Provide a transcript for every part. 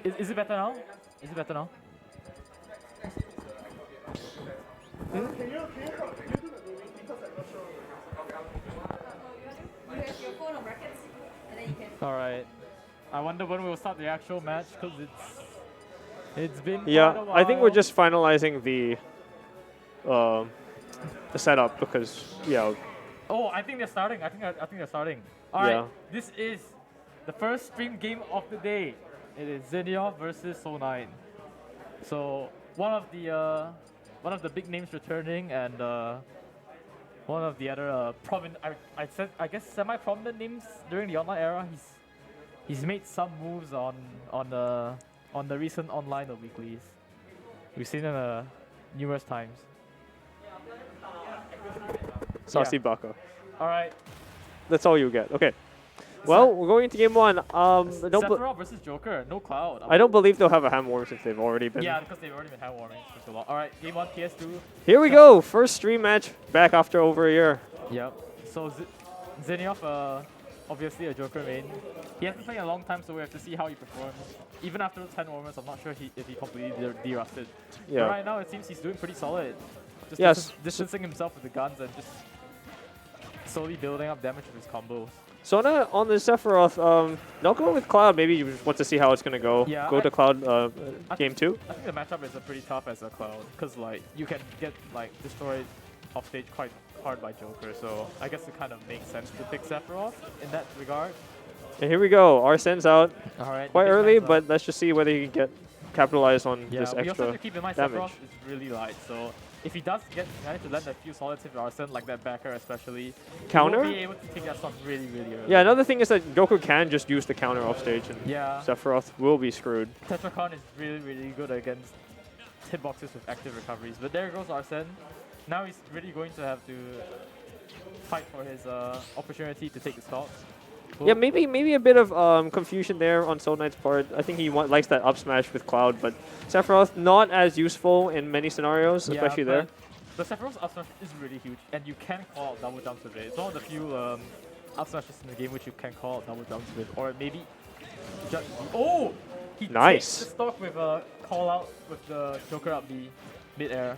Is it better now? Is it better now? Can you do the movie because I'm not sure. You have your phone on brackets, and then you can. All right. I wonder when we'll start the actual match because it's been quite a Yeah, while. I think we're just finalizing the setup because yeah. Oh, I think they're starting. I think they're starting. All right. Yeah. This is the first stream game of the day. It is Zyneoph versus SoulKnight. So one of the big names returning and one of the other prominent, I guess semi-prominent names during the online era. He's made some moves on the recent online or weeklies. We've seen him numerous times. Saucy Baka. All right. That's all you get. Okay. Well, we're going into game one. Sephiroth versus Joker. No Cloud. I don't believe they'll have a hand warm since they've already been. Yeah, because they've already been hand warming for so long. All right, game one, PS2. Here we go. First stream match back after over a year. Yep. So Zyneoph, obviously a Joker main. He hasn't played in a long time, so we have to see how he performs. Even after those 10 warmers, I'm not sure if he completely de-rusted. Yeah. But right now, it seems he's doing pretty solid. Just Yes. distancing himself with the guns and just slowly building up damage with his combos. So on the Sephiroth, not going with Cloud. Maybe you just want to see how it's gonna go. Yeah, go to Cloud game 2. I think the matchup is pretty tough as a Cloud, because like you can get like destroyed off stage quite hard by Joker. So I guess it kind of makes sense to pick Sephiroth in that regard. And here we go. Arsene's out All right. quite early, but let's just see whether he can capitalize on this we also extra have to keep in mind damage. Sephiroth is really light, so if he does manage to land a few solid hits with Arsene, like that backer especially, Counter? he will be able to take that stock really, really early. Yeah, another thing is that Joker can just use the counter off stage, and Yeah. Sephiroth will be screwed. Tetracon is really, really good against hitboxes with active recoveries, but there goes Arsene. Now he's really going to have to fight for his opportunity to take the stock. Cool. Yeah, maybe a bit of confusion there on SoulKnight's part. I think he likes that up smash with Cloud, but Sephiroth not as useful in many scenarios, especially there. The Sephiroth's up smash is really huge, and you can call out double jumps with it. It's one of the few up smashes in the game which you can call out double jumps with, or maybe just oh, he Nice. takes the stock with a call out with the Joker up B mid-air.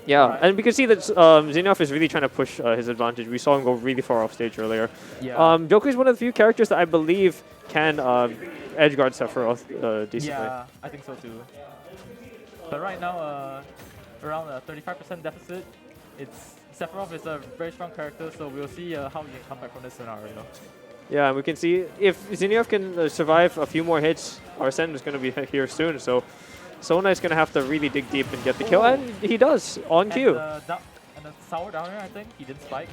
Yeah, Right. and we can see that Zyneoph is really trying to push his advantage. We saw him go really far off stage earlier. Yeah. Joker is one of the few characters that I believe can edgeguard Sephiroth decently. Yeah, I think so too. But right now, around a 35% deficit. Sephiroth is a very strong character, so we'll see how he can come back from this scenario. Yeah, and we can see if Zyneoph can survive a few more hits, Arsene is going to be here soon. So SoulKnight's going to have to really dig deep and get the kill, and he does on cue. And the sour downer, I think he didn't spike.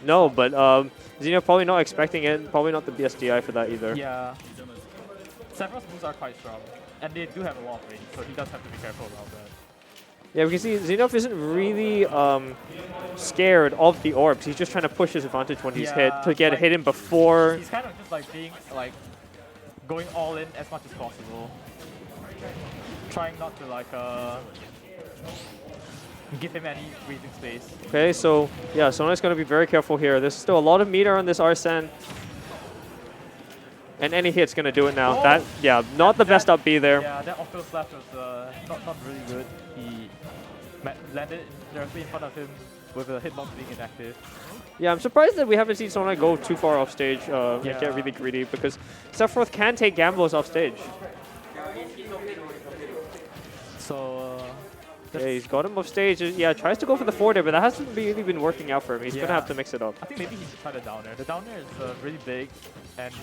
No, but Zyneoph probably not expecting it. Probably not the BSDI for that either. Yeah. Sephiroth's moves are quite strong, and they do have a lot of range, so he does have to be careful about that. Yeah, we can see Zyneoph isn't really scared of the orbs. He's just trying to push his advantage when he's hit to get hit in before. He's kind of just like being going all in as much as possible, trying not to give him any breathing space. Okay, so yeah, SoulKnight's going to be very careful here. There's still a lot of meter on this Arsene. And any hit's going to do it now. Oh! Not the best up B there. Yeah, that off-throw slash was not really good. He landed directly in front of him with a hitbox being inactive. Yeah, I'm surprised that we haven't seen SoulKnight go too far off stage and get really greedy, because Sephiroth can take gambles off stage. So, yeah, he's got him off stage. Yeah, tries to go for the forward air, but that hasn't really been working out for him. He's going to have to mix it up. I think maybe he should try the down air. The down air is really big, and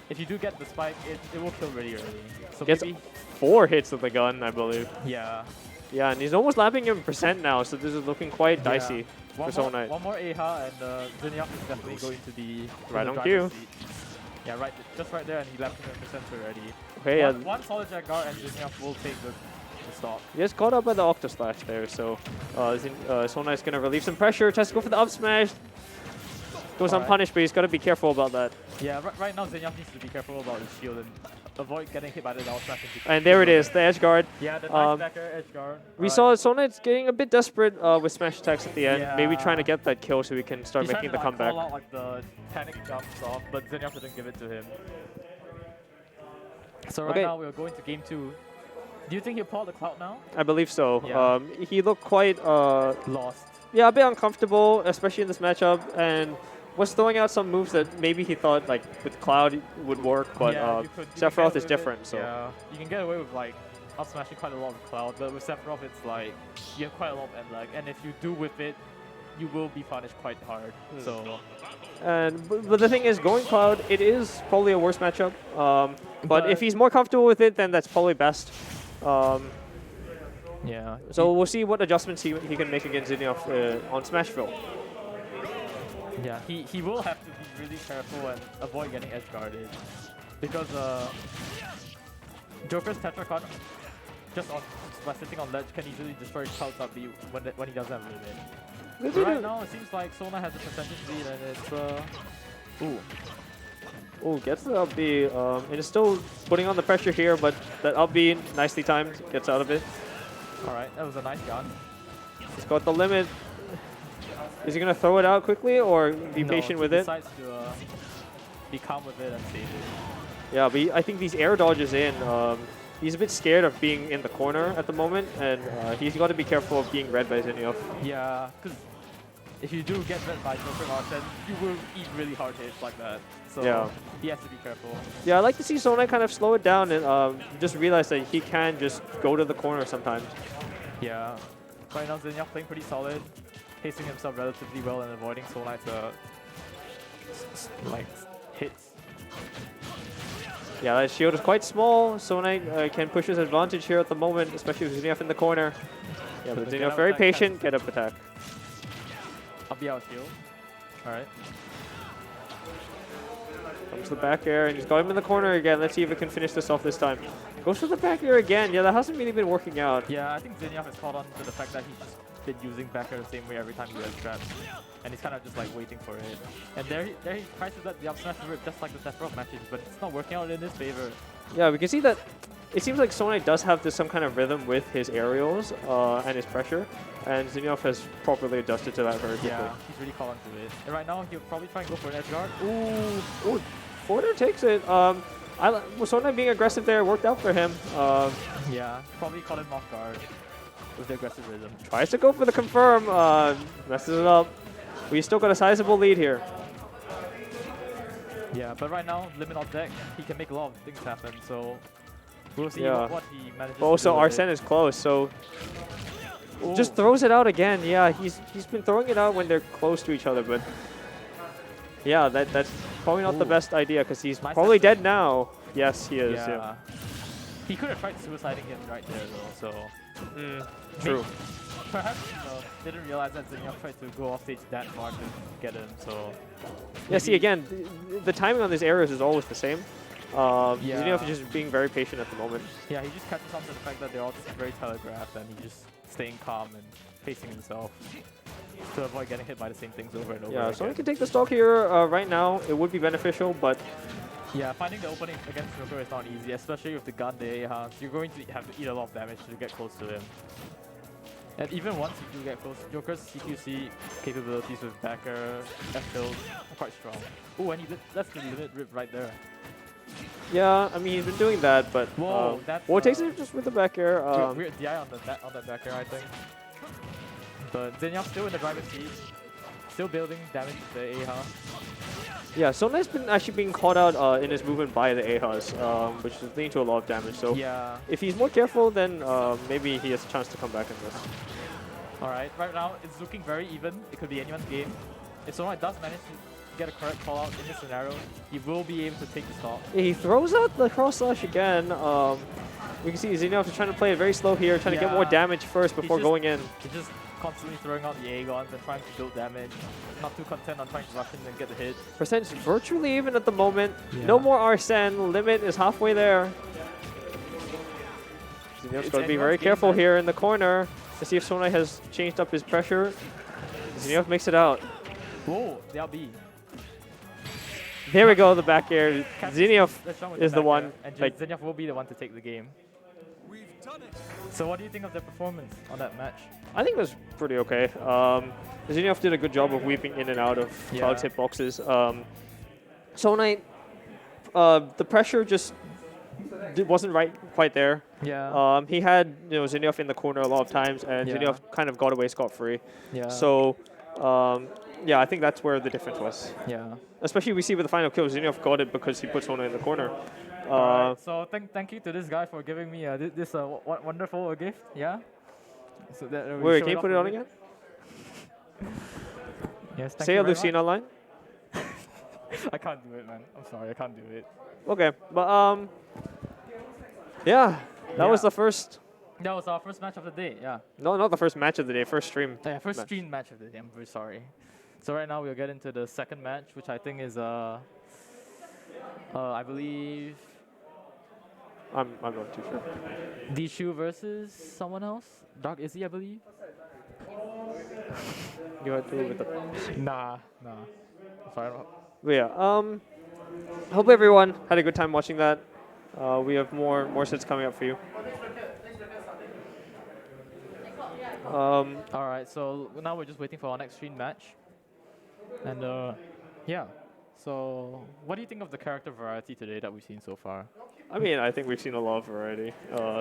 if you do get the spike, it will kill really early. So Gets maybe 4 hits with the gun, I believe. Yeah. Yeah, and he's almost lapping him percent now, so this is looking quite dicey for SoulKnight. One more AHA, and Zyneoph is definitely going to be right the on driver's cue. seat. Yeah, just right there, and he lapped him at percent already. Okay, One solid jack guard, and Zyneoph will take the stop. He gets caught up by the Octo Slash there, so SoulKnight's going to relieve some pressure, tries to go for the up smash. Goes unpunished, but he's got to be careful about that. Yeah, right now Zyneoph needs to be careful about his shield and avoid getting hit by the down smash. And there it is, the edge guard. Yeah, the nice backer edge guard. We saw SoulKnight's getting a bit desperate with smash attacks at the end. Maybe trying to get that kill so we can start making the comeback. Call out, the panic jumps off, but Zyneoph didn't give it to him. So right Okay. now we're going to game 2. Do you think he'll pull out the Cloud now? I believe so. Yeah. He looked quite, Lost. yeah, a bit uncomfortable, especially in this matchup, and was throwing out some moves that maybe he thought like with Cloud would work, but yeah, you can Sephiroth get is away with different. it. So Yeah, you can get away with like up smashing quite a lot with Cloud, but with Sephiroth it's like you have quite a lot of end lag, and if you do whip it, you will be punished quite hard. So but the thing is, going Cloud, it is probably a worse matchup. But if he's more comfortable with it, then that's probably best. yeah. So we'll see what adjustments he can make against Zyneoph on Smashville. Yeah, he will have to be really careful and avoid getting edge guarded, because Joker's Tetracon just by sitting on ledge can easily destroy Cloud's up B when he doesn't have limit. But right now it seems like SoulKnight has a percentage lead, and it's Ooh, gets the up B, and is still putting on the pressure here, but that up B nicely timed gets out of it. all right. That was a nice gun. He's got the limit. Is he gonna throw it out quickly or be patient with he it? decides to be calm with it and save it. Yeah, but I think these air dodges in. He's a bit scared of being in the corner at the moment, and he's got to be careful of being read by Zyneoph. Yeah, because if you do get read by Joker then you will eat really hard hits like that. So Yeah. he has to be careful. Yeah, I like to see SoulKnight kind of slow it down and just realize that he can just go to the corner sometimes. Yeah. Right now Zyneoph playing pretty solid, pacing himself relatively well and avoiding SoulKnight's like hits. Yeah, that shield is quite small. SoulKnight can push his advantage here at the moment, especially with Zyneoph in the corner. Yeah, but the Zyneoph get-up very attack patient, get up attack. I'll be out shield. Alright. Comes the back air, and he's got him in the corner again. Let's see if it can finish this off this time. Goes for the back air again. Yeah, that hasn't really been working out. Yeah, I think Zyneoph has caught on to the fact that he's just been using back air the same way every time he does traps. And he's kind of just like waiting for it. And there he tries to let the up smash rip just like the Sephiroth matches, but it's not working out in his favor. Yeah, we can see that it seems like SoulKnight does have some kind of rhythm with his aerials and his pressure, and Zyneoph has properly adjusted to that very quickly. Yeah, he's really caught on to it. And right now he'll probably try and go for an edge guard. Ooh, Forder takes it. SoulKnight being aggressive there worked out for him. Yeah, probably caught him off guard with the aggressive rhythm. Tries to go for the confirm, messes it up. We still got a sizable lead here. Yeah, but right now, limit on deck, he can make a lot of things happen, so we'll see Yeah. what he manages But also to do with Arsene it. is close, so Ooh. just throws it out again. Yeah, he's been throwing it out when they're close to each other, but yeah, that's probably not the Ooh. best idea because he's Nice probably effort. dead now. Yes, he is. Yeah. He could have tried suiciding him right there though, so True. perhaps didn't realize that Zyneoph tried to go off stage that far to get him, so Yeah, see, maybe- again, the timing on these areas is always the same. Yeah. Zyneoph is just being very patient at the moment. Yeah, he just catches on to the fact that they're all just very telegraphed and he's just staying calm and pacing himself to avoid getting hit by the same things over and over Yeah, again. so he can take the stock here right now. It would be beneficial, but Yeah, finding the opening against Joker is not easy, especially with the gun they have. You're going to have to eat a lot of damage to get close to him. And even once you do get close, Joker's CQC capabilities with backer, F-tills are quite strong. Oh, and that's the limit rip right there. yeah, I mean, he's been doing that, but Whoa, that's, well, it takes it just with the back air. weird DI on that backer, I think. But Zyneoph still in the driver's seat, still building damage with the AHA. Yeah, SoulKnight's been actually being caught out in his movement by the AHAs, which is leading to a lot of damage. So Yeah. if he's more careful, then maybe he has a chance to come back in this. Alright, right now it's looking very even. It could be anyone's game. If someone does manage to get a correct call out in this scenario, he will be able to take the stock. Yeah, he throws out the cross slash again. We can see Zyneoph is trying to play it very slow here, trying to get more Yeah. damage first before just- going in. He's just constantly throwing out the Aegons and trying to build damage. Not too content on trying to rush in and get the hit. Percentage virtually even at the moment. Yeah. No more Arsene. Limit is halfway there. Zyneoph's It's got to be anyone's very game careful then. here in the corner to see if SoulKnight has changed up his pressure. Zyneoph makes it out. Whoa, the LB. There we go, the back air. Catches Zyneoph the shot with is the back one. air, and Like, Zyneoph will be the one to take the game. So what do you think of their performance on that match? I think it was pretty okay. Zyneoph did a good job of weaving in and out of Cloud's hitboxes. SoulKnight, the pressure just wasn't right quite there. Yeah. He had Zyneoph in the corner a lot of times, and Yeah. Zyneoph kind of got away scot-free. Yeah. So, yeah, I think that's where the difference was. Yeah. Especially we see with the final kill, Zyneoph got it because he put Sona in the corner. Alright, so thank you to this guy for giving me this wonderful gift. Yeah. So that we Wait, showed can you off put it a on bit. again? Yes. Thank Say you a very Lucina line. much. I can't do it, man. I'm sorry, I can't do it. Okay, but yeah, that was Yeah. the first. That was our first match of the day. Yeah. No, not the first match of the day. First stream. Yeah, first match. stream match of the day. I'm very sorry. So right now we'll get into the second match, which I think is I believe I'm not too sure. Dishu versus someone else. Dark Izzy, I believe. You had to with the. Nah. Sorry. But yeah, hope everyone had a good time watching that. We have more sets coming up for you. Alright, so now we're just waiting for our next stream match. And yeah. So what do you think of the character variety today that we've seen so far? I mean, I think we've seen a lot of variety.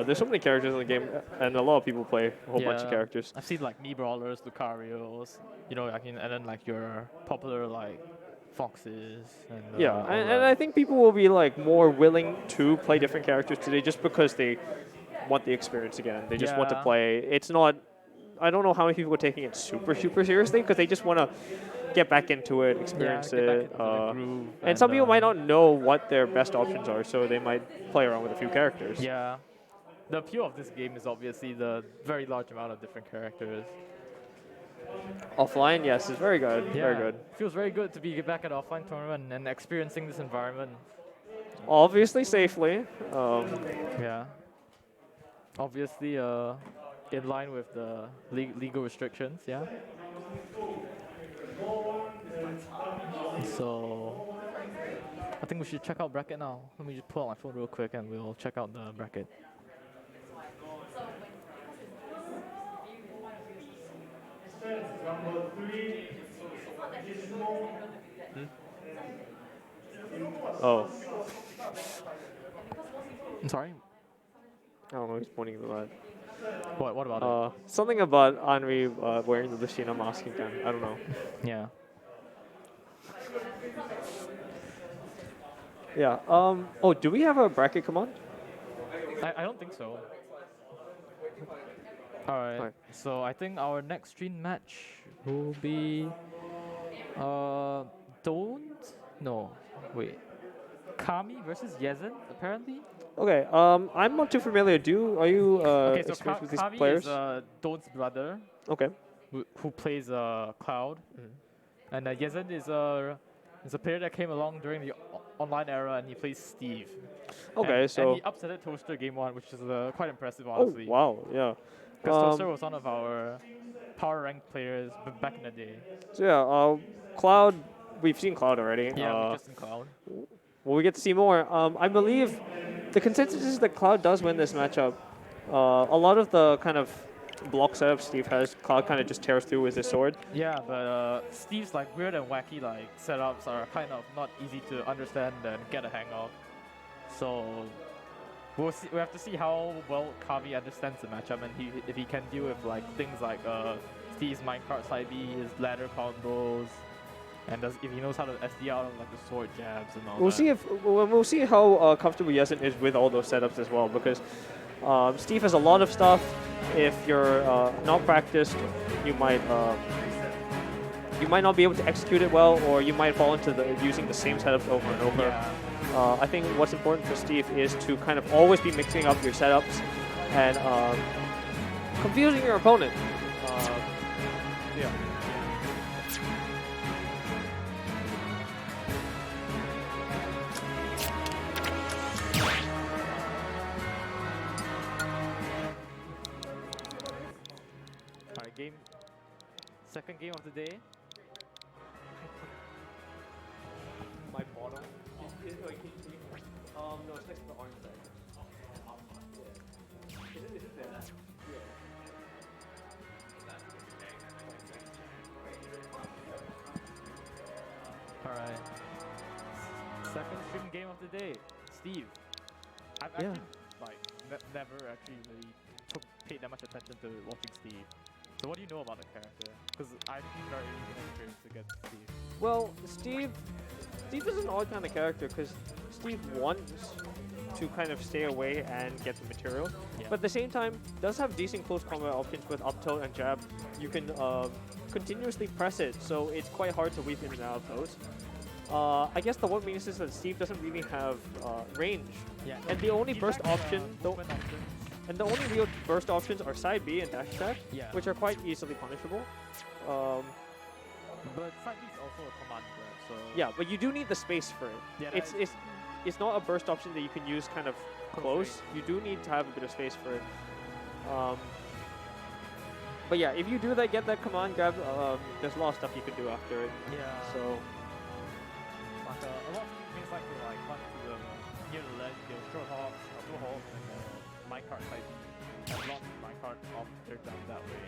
There's so many characters in the game, and a lot of people play a whole bunch of characters. I've seen like Mii Brawlers, Lucarios, and then like your popular like Foxes. And, Yeah, and I think people will be like more willing to play different characters today just because they want the experience again. They just want to Yeah. play. It's not. I don't know how many people are taking it super seriously because they just want to get back into it, experience get back it. into the groove And some people might not know what their best options are, so they might play around with a few characters. Yeah. The appeal of this game is obviously the very large amount of different characters. Offline, yes, it's very good. Yeah. Very good. Feels very good to be back at an offline tournament and experiencing this environment. Obviously, safely. Yeah. Obviously, in line with the legal restrictions, yeah. So, I think we should check out bracket now. Let me just pull out my phone real quick and we'll check out the bracket. Oh, I'm sorry? I don't know. He's pointing to that. What about Something about Henri wearing the Lucina mask again. I don't know. it? Yeah. Yeah. Oh, do we have a bracket command? I don't think so. Alright, so I think our next stream match will be Kami versus Yezen, apparently. Okay. I'm not too familiar. Are you Okay, so experienced with these Kami players? is Don's brother Okay. who plays Cloud. And Yezen is a player that came along during the online era and he plays Steve. Okay, and so. he upsetted Toaster game 1, which is quite impressive, Oh honestly. wow, yeah. Because Toaster was one of our power ranked players back in the day. So yeah, Cloud. We've seen Cloud already. Yeah, we just in Cloud. Well, we get to see more. I believe the consensus is that Cloud does win this matchup. A lot of the kind of block setup Steve has, Cloud kind of just tears through with his sword. Yeah, but Steve's like weird and wacky like setups are kind of not easy to understand and get a hang of. So we'll see. We have to see how well Kami understands the matchup and if he can deal with like things like Steve's minecart side B, his ladder combos, and if he knows how to SD out of like the sword jabs and all that. We'll see how comfortable Yezen is with all those setups as well, because Steve has a lot of stuff. If you're not practiced, you might not be able to execute it well, or you might fall into using the same setups over and over. Yeah. I think what's important for Steve is to kind of always be mixing up your setups and confusing your opponent. Yeah. Alright, second game of the day. My bottom. No, it's next to the orange bag. Is it there? Yeah. Alright. Second stream game of the day. Steve, I I've actually like never actually really paid that much attention to watching Steve. So what do you know about the character? Because I'm very inexperienced against Steve. Well, Steve is an odd kind of character because Steve wants to kind of stay away and get the material, but at the same time does have decent close combat options with up tilt and jab. You can continuously press it, so it's quite hard to weave in and out of those. I guess the one weakness is that Steve doesn't really have range, and the only burst option, and the only real burst options are side B and dash attack, which are quite easily punishable. But side B is also a command grab, so yeah, but you do need the space for it. It's not a burst option that you can use kind of close. You do need to have a bit of space for it. But yeah, if you do that, get that command grab, there's a lot of stuff you can do after it. Yeah. So like a lot of things like to like run to the near the ledge, short hops, dual hops, and minecart type. And block minecart off their down that way.